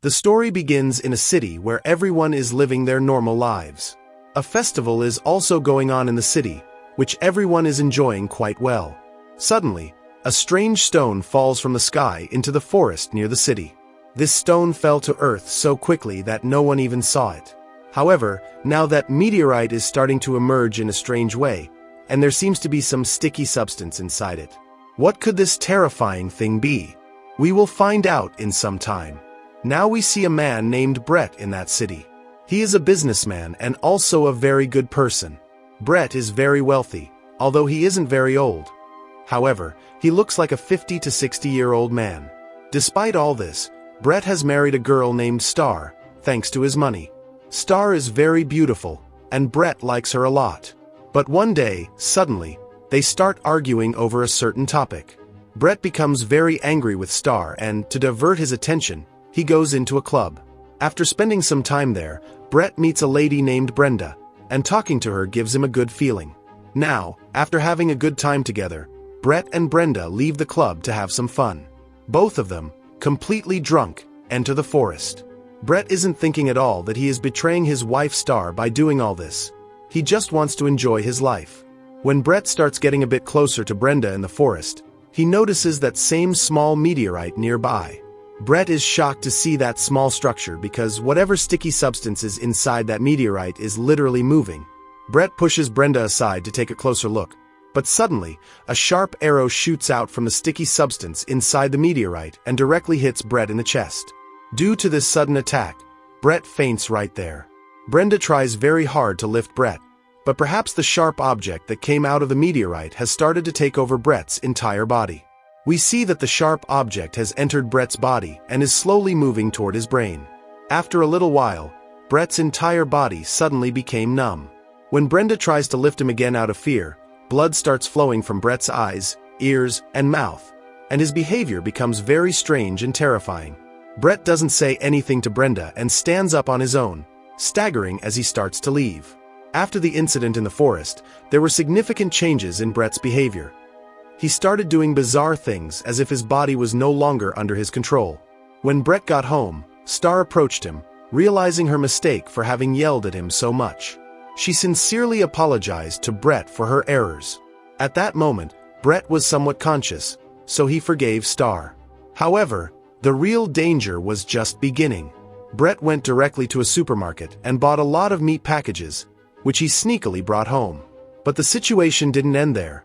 The story begins in a city where everyone is living their normal lives. A festival is also going on in the city, which everyone is enjoying quite well. Suddenly, a strange stone falls from the sky into the forest near the city. This stone fell to earth so quickly that no one even saw it. However, now that meteorite is starting to emerge in a strange way, and there seems to be some sticky substance inside it. What could this terrifying thing be? We will find out in some time. Now we see a man named Brett in that city. He is a businessman and also a very good person. Brett is very wealthy, although he isn't very old. However, he looks like a 50 to 60-year-old man. Despite all this, Brett has married a girl named Star, thanks to his money. Star is very beautiful, and Brett likes her a lot. But one day, suddenly, they start arguing over a certain topic. Brett becomes very angry with Star and, to divert his attention, he goes into a club. After spending some time there, Brett meets a lady named Brenda, and talking to her gives him a good feeling. Now, after having a good time together, Brett and Brenda leave the club to have some fun. Both of them, completely drunk, enter the forest. Brett isn't thinking at all that he is betraying his wife Star by doing all this. He just wants to enjoy his life. When Brett starts getting a bit closer to Brenda in the forest, he notices that same small meteorite nearby. Brett is shocked to see that small structure because whatever sticky substance is inside that meteorite is literally moving. Brett pushes Brenda aside to take a closer look, but suddenly, a sharp arrow shoots out from the sticky substance inside the meteorite and directly hits Brett in the chest. Due to this sudden attack, Brett faints right there. Brenda tries very hard to lift Brett, but perhaps the sharp object that came out of the meteorite has started to take over Brett's entire body. We see that the sharp object has entered Brett's body and is slowly moving toward his brain. After a little while, Brett's entire body suddenly became numb. When Brenda tries to lift him again out of fear, blood starts flowing from Brett's eyes, ears, and mouth, and his behavior becomes very strange and terrifying. Brett doesn't say anything to Brenda and stands up on his own, staggering as he starts to leave. After the incident in the forest, there were significant changes in Brett's behavior. He started doing bizarre things as if his body was no longer under his control. When Brett got home, Star approached him, realizing her mistake for having yelled at him so much. She sincerely apologized to Brett for her errors. At that moment, Brett was somewhat conscious, so he forgave Star. However, the real danger was just beginning. Brett went directly to a supermarket and bought a lot of meat packages, which he sneakily brought home. But the situation didn't end there.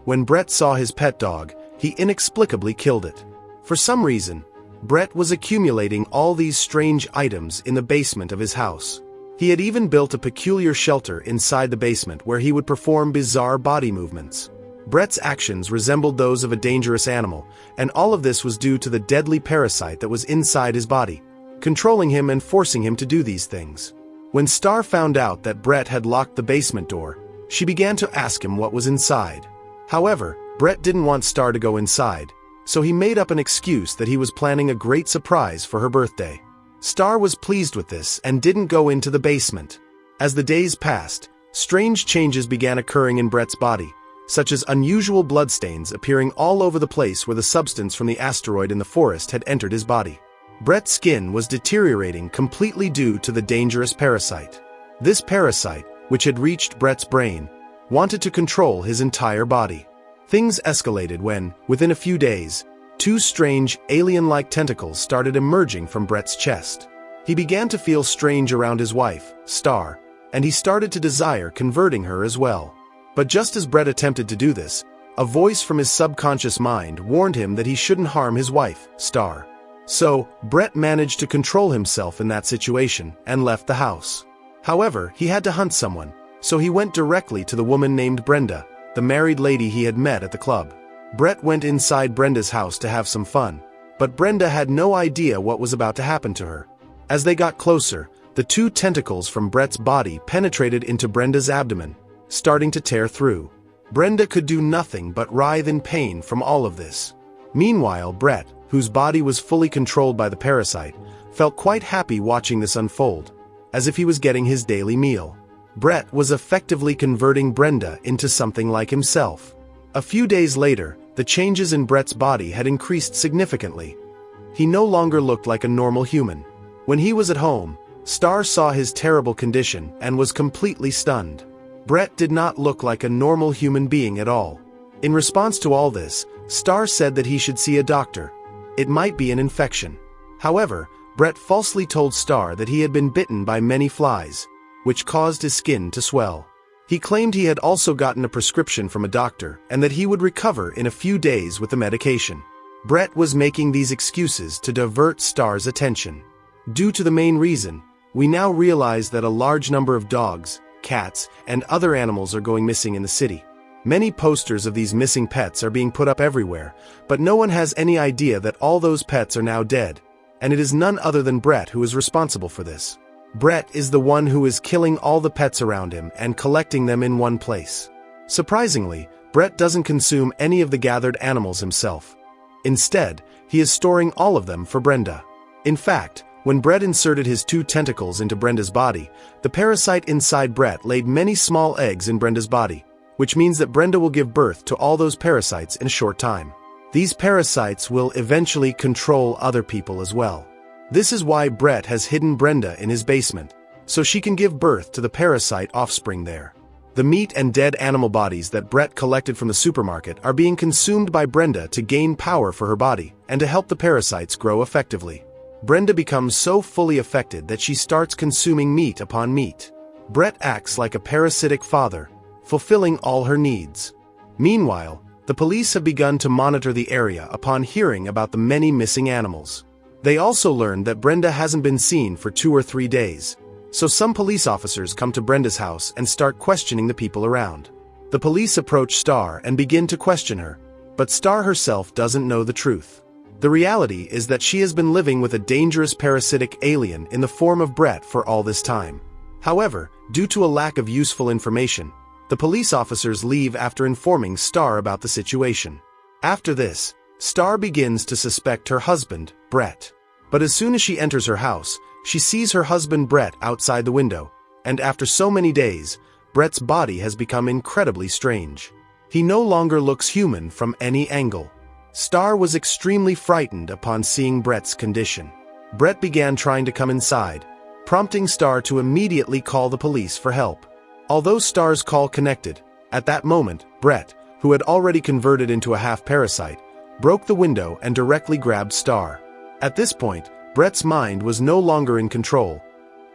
When Brett saw his pet dog, he inexplicably killed it. For some reason, Brett was accumulating all these strange items in the basement of his house. He had even built a peculiar shelter inside the basement where he would perform bizarre body movements. Brett's actions resembled those of a dangerous animal, and all of this was due to the deadly parasite that was inside his body, controlling him and forcing him to do these things. When Star found out that Brett had locked the basement door, she began to ask him what was inside. However, Brett didn't want Star to go inside, so he made up an excuse that he was planning a great surprise for her birthday. Star was pleased with this and didn't go into the basement. As the days passed, strange changes began occurring in Brett's body, such as unusual bloodstains appearing all over the place where the substance from the asteroid in the forest had entered his body. Brett's skin was deteriorating completely due to the dangerous parasite. This parasite, which had reached Brett's brain, wanted to control his entire body. Things escalated when, within a few days, two strange, alien-like tentacles started emerging from Brett's chest. He began to feel strange around his wife, Star, and he started to desire converting her as well. But just as Brett attempted to do this, a voice from his subconscious mind warned him that he shouldn't harm his wife, Star. So, Brett managed to control himself in that situation and left the house. However, he had to hunt someone, so he went directly to the woman named Brenda, the married lady he had met at the club. Brett went inside Brenda's house to have some fun, but Brenda had no idea what was about to happen to her. As they got closer, the two tentacles from Brett's body penetrated into Brenda's abdomen, starting to tear through. Brenda could do nothing but writhe in pain from all of this. Meanwhile, Brett, whose body was fully controlled by the parasite, felt quite happy watching this unfold, as if he was getting his daily meal. Brett was effectively converting Brenda into something like himself. A few days later, the changes in Brett's body had increased significantly. He no longer looked like a normal human. When he was at home, Star saw his terrible condition and was completely stunned. Brett did not look like a normal human being at all. In response to all this, Star said that he should see a doctor. It might be an infection. However, Brett falsely told Star that he had been bitten by many flies, which caused his skin to swell. He claimed he had also gotten a prescription from a doctor and that he would recover in a few days with the medication. Brett was making these excuses to divert Star's attention. Due to the main reason, we now realize that a large number of dogs, cats, and other animals are going missing in the city. Many posters of these missing pets are being put up everywhere, but no one has any idea that all those pets are now dead, and it is none other than Brett who is responsible for this. Brett is the one who is killing all the pets around him and collecting them in one place. Surprisingly, Brett doesn't consume any of the gathered animals himself. Instead, he is storing all of them for Brenda. In fact, when Brett inserted his 2 tentacles into Brenda's body, the parasite inside Brett laid many small eggs in Brenda's body, which means that Brenda will give birth to all those parasites in a short time. These parasites will eventually control other people as well. This is why Brett has hidden Brenda in his basement, so she can give birth to the parasite offspring there. The meat and dead animal bodies that Brett collected from the supermarket are being consumed by Brenda to gain power for her body and to help the parasites grow effectively. Brenda becomes so fully affected that she starts consuming meat upon meat. Brett acts like a parasitic father, fulfilling all her needs. Meanwhile, the police have begun to monitor the area upon hearing about the many missing animals. They also learned that Brenda hasn't been seen for 2 or 3 days, so some police officers come to Brenda's house and start questioning the people around. The police approach Star and begin to question her, but Star herself doesn't know the truth. The reality is that she has been living with a dangerous parasitic alien in the form of Brett for all this time. However, due to a lack of useful information, the police officers leave after informing Star about the situation. After this, Star begins to suspect her husband, Brett. But as soon as she enters her house, she sees her husband Brett outside the window, and after so many days, Brett's body has become incredibly strange. He no longer looks human from any angle. Star was extremely frightened upon seeing Brett's condition. Brett began trying to come inside, prompting Star to immediately call the police for help. Although Star's call connected, at that moment, Brett, who had already converted into a half-parasite, broke the window and directly grabbed Star. At this point, Brett's mind was no longer in control.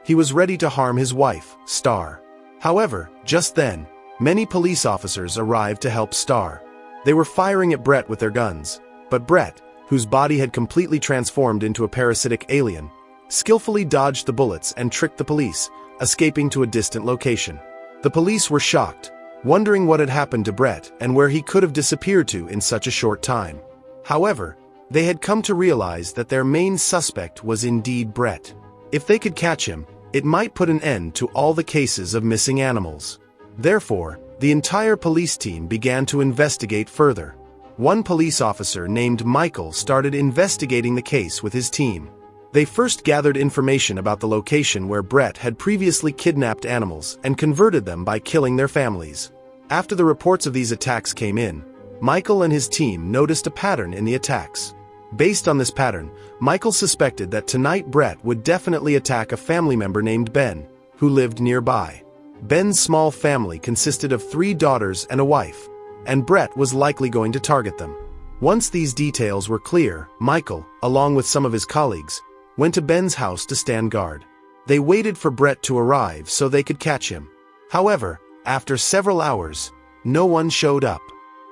He was ready to harm his wife, Star. However, just then, many police officers arrived to help Star. They were firing at Brett with their guns, but Brett, whose body had completely transformed into a parasitic alien, skillfully dodged the bullets and tricked the police, escaping to a distant location. The police were shocked, wondering what had happened to Brett and where he could have disappeared to in such a short time. However, they had come to realize that their main suspect was indeed Brett. If they could catch him, it might put an end to all the cases of missing animals. Therefore, the entire police team began to investigate further. One police officer named Michael started investigating the case with his team. They first gathered information about the location where Brett had previously kidnapped animals and converted them by killing their families. After the reports of these attacks came in, Michael and his team noticed a pattern in the attacks. Based on this pattern, Michael suspected that tonight Brett would definitely attack a family member named Ben, who lived nearby. Ben's small family consisted of 3 daughters and a wife, and Brett was likely going to target them. Once these details were clear, Michael, along with some of his colleagues, went to Ben's house to stand guard. They waited for Brett to arrive so they could catch him. However, after several hours, no one showed up.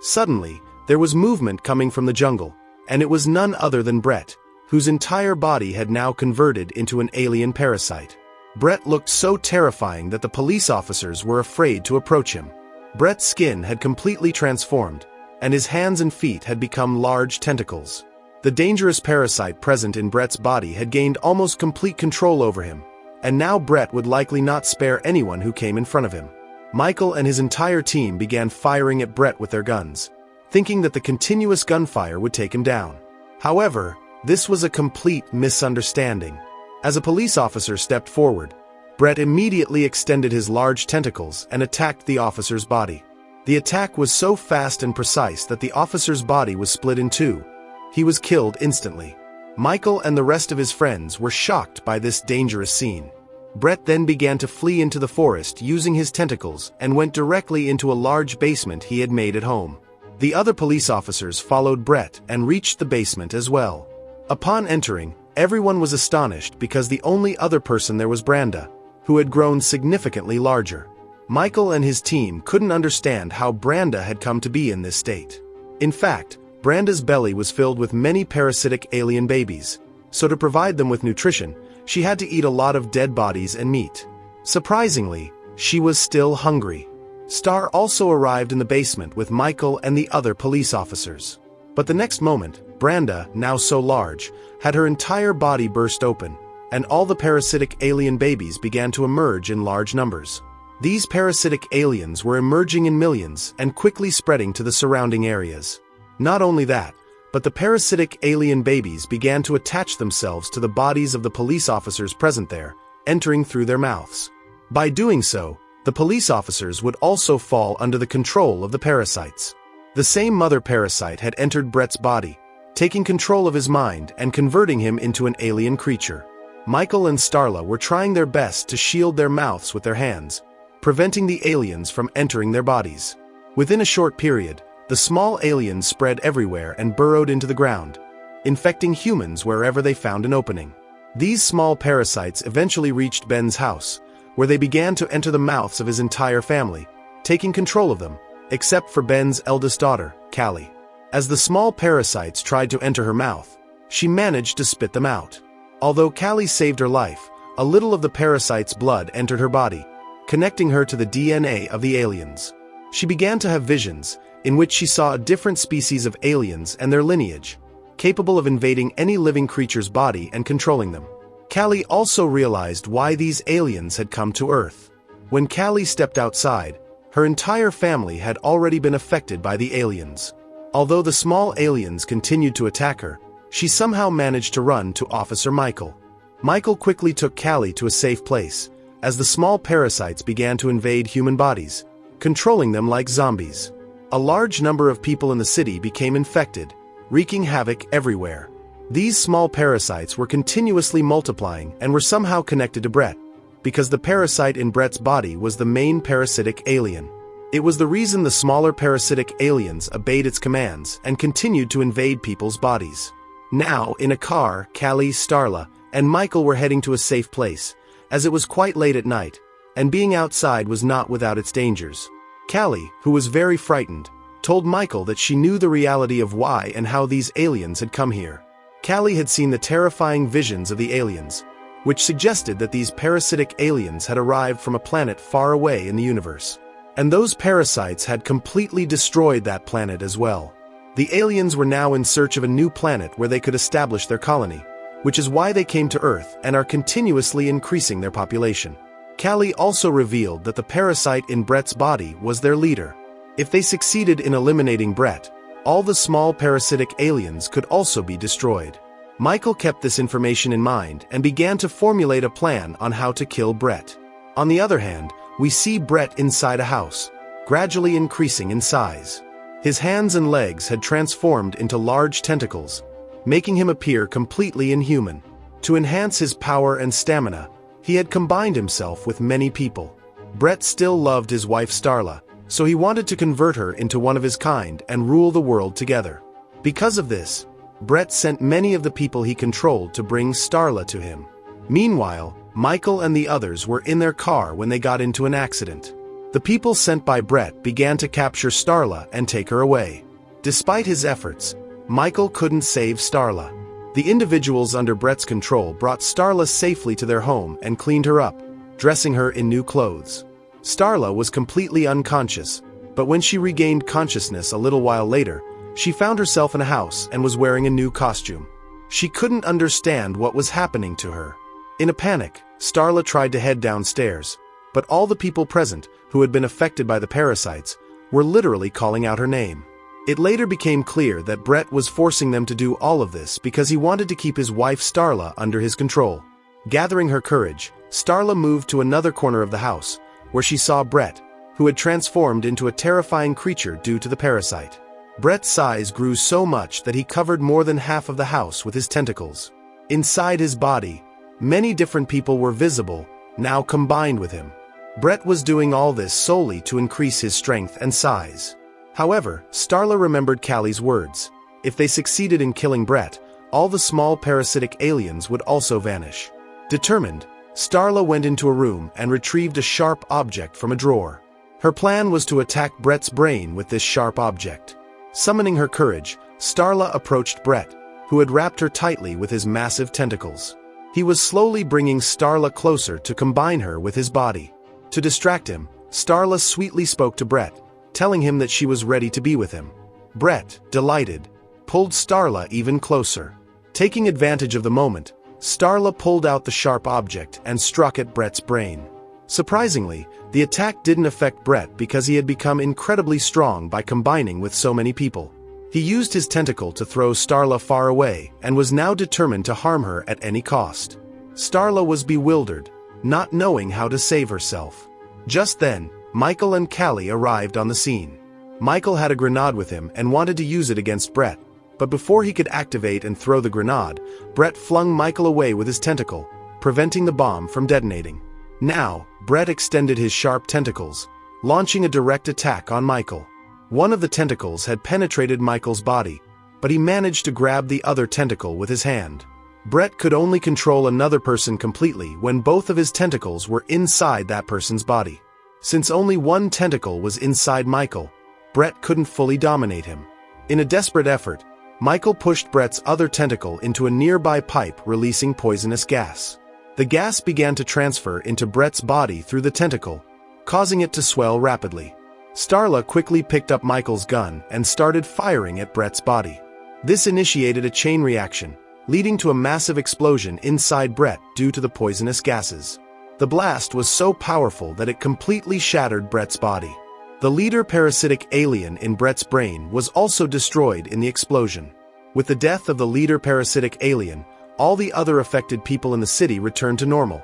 Suddenly, there was movement coming from the jungle, and it was none other than Brett, whose entire body had now converted into an alien parasite. Brett looked so terrifying that the police officers were afraid to approach him. Brett's skin had completely transformed, and his hands and feet had become large tentacles. The dangerous parasite present in Brett's body had gained almost complete control over him, and now Brett would likely not spare anyone who came in front of him. Michael and his entire team began firing at Brett with their guns, thinking that the continuous gunfire would take him down. However, this was a complete misunderstanding. As a police officer stepped forward, Brett immediately extended his large tentacles and attacked the officer's body. The attack was so fast and precise that the officer's body was split in 2. He was killed instantly. Michael and the rest of his friends were shocked by this dangerous scene. Brett then began to flee into the forest using his tentacles and went directly into a large basement he had made at home. The other police officers followed Brett and reached the basement as well. Upon entering, everyone was astonished because the only other person there was Brenda, who had grown significantly larger. Michael and his team couldn't understand how Brenda had come to be in this state. In fact, Branda's belly was filled with many parasitic alien babies, so to provide them with nutrition, she had to eat a lot of dead bodies and meat. Surprisingly, she was still hungry. Star also arrived in the basement with Michael and the other police officers. But the next moment, Brenda, now so large, had her entire body burst open, and all the parasitic alien babies began to emerge in large numbers. These parasitic aliens were emerging in millions and quickly spreading to the surrounding areas. Not only that, but the parasitic alien babies began to attach themselves to the bodies of the police officers present there, entering through their mouths. By doing so, the police officers would also fall under the control of the parasites. The same mother parasite had entered Brett's body, taking control of his mind and converting him into an alien creature. Michael and Starla were trying their best to shield their mouths with their hands, preventing the aliens from entering their bodies. Within a short period, the small aliens spread everywhere and burrowed into the ground, infecting humans wherever they found an opening. These small parasites eventually reached Ben's house, where they began to enter the mouths of his entire family, taking control of them, except for Ben's eldest daughter, Callie. As the small parasites tried to enter her mouth, she managed to spit them out. Although Callie saved her life, a little of the parasite's blood entered her body, connecting her to the DNA of the aliens. She began to have visions, in which she saw a different species of aliens and their lineage, capable of invading any living creature's body and controlling them. Callie also realized why these aliens had come to Earth. When Callie stepped outside, her entire family had already been affected by the aliens. Although the small aliens continued to attack her, she somehow managed to run to Officer Michael. Michael quickly took Callie to a safe place, as the small parasites began to invade human bodies, controlling them like zombies. A large number of people in the city became infected, wreaking havoc everywhere. These small parasites were continuously multiplying and were somehow connected to Brett, because the parasite in Brett's body was the main parasitic alien. It was the reason the smaller parasitic aliens obeyed its commands and continued to invade people's bodies. Now, in a car, Callie, Starla, and Michael were heading to a safe place, as it was quite late at night, and being outside was not without its dangers. Callie, who was very frightened, told Michael that she knew the reality of why and how these aliens had come here. Callie had seen the terrifying visions of the aliens, which suggested that these parasitic aliens had arrived from a planet far away in the universe. And those parasites had completely destroyed that planet as well. The aliens were now in search of a new planet where they could establish their colony, which is why they came to Earth and are continuously increasing their population. Callie also revealed that the parasite in Brett's body was their leader. If they succeeded in eliminating Brett, all the small parasitic aliens could also be destroyed. Michael kept this information in mind and began to formulate a plan on how to kill Brett. On the other hand, we see Brett inside a house, gradually increasing in size. His hands and legs had transformed into large tentacles, making him appear completely inhuman. To enhance his power and stamina, he had combined himself with many people. Brett still loved his wife Starla, so he wanted to convert her into one of his kind and rule the world together. Because of this, Brett sent many of the people he controlled to bring Starla to him. Meanwhile, Michael and the others were in their car when they got into an accident. The people sent by Brett began to capture Starla and take her away. Despite his efforts, Michael couldn't save Starla. The individuals under Brett's control brought Starla safely to their home and cleaned her up, dressing her in new clothes. Starla was completely unconscious, but when she regained consciousness a little while later, she found herself in a house and was wearing a new costume. She couldn't understand what was happening to her. In a panic, Starla tried to head downstairs, but all the people present, who had been affected by the parasites, were literally calling out her name. It later became clear that Brett was forcing them to do all of this because he wanted to keep his wife Starla under his control. Gathering her courage, Starla moved to another corner of the house, where she saw Brett, who had transformed into a terrifying creature due to the parasite. Brett's size grew so much that he covered more than half of the house with his tentacles. Inside his body, many different people were visible, now combined with him. Brett was doing all this solely to increase his strength and size. However, Starla remembered Callie's words. If they succeeded in killing Brett, all the small parasitic aliens would also vanish. Determined, Starla went into a room and retrieved a sharp object from a drawer. Her plan was to attack Brett's brain with this sharp object. Summoning her courage, Starla approached Brett, who had wrapped her tightly with his massive tentacles. He was slowly bringing Starla closer to combine her with his body. To distract him, Starla sweetly spoke to Brett, telling him that she was ready to be with him. Brett, delighted, pulled Starla even closer. Taking advantage of the moment, Starla pulled out the sharp object and struck at Brett's brain. Surprisingly, the attack didn't affect Brett because he had become incredibly strong by combining with so many people. He used his tentacle to throw Starla far away and was now determined to harm her at any cost. Starla was bewildered, not knowing how to save herself. Just then, Michael and Callie arrived on the scene. Michael had a grenade with him and wanted to use it against Brett, but before he could activate and throw the grenade, Brett flung Michael away with his tentacle, preventing the bomb from detonating. Now, Brett extended his sharp tentacles, launching a direct attack on Michael. One of the tentacles had penetrated Michael's body, but he managed to grab the other tentacle with his hand. Brett could only control another person completely when both of his tentacles were inside that person's body. Since only one tentacle was inside Michael, Brett couldn't fully dominate him. In a desperate effort, Michael pushed Brett's other tentacle into a nearby pipe, releasing poisonous gas. The gas began to transfer into Brett's body through the tentacle, causing it to swell rapidly. Starla quickly picked up Michael's gun and started firing at Brett's body. This initiated a chain reaction, leading to a massive explosion inside Brett due to the poisonous gases. The blast was so powerful that it completely shattered Brett's body. The leader parasitic alien in Brett's brain was also destroyed in the explosion. With the death of the leader parasitic alien, all the other affected people in the city returned to normal,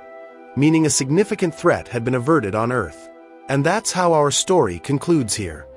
meaning a significant threat had been averted on Earth. And that's how our story concludes here.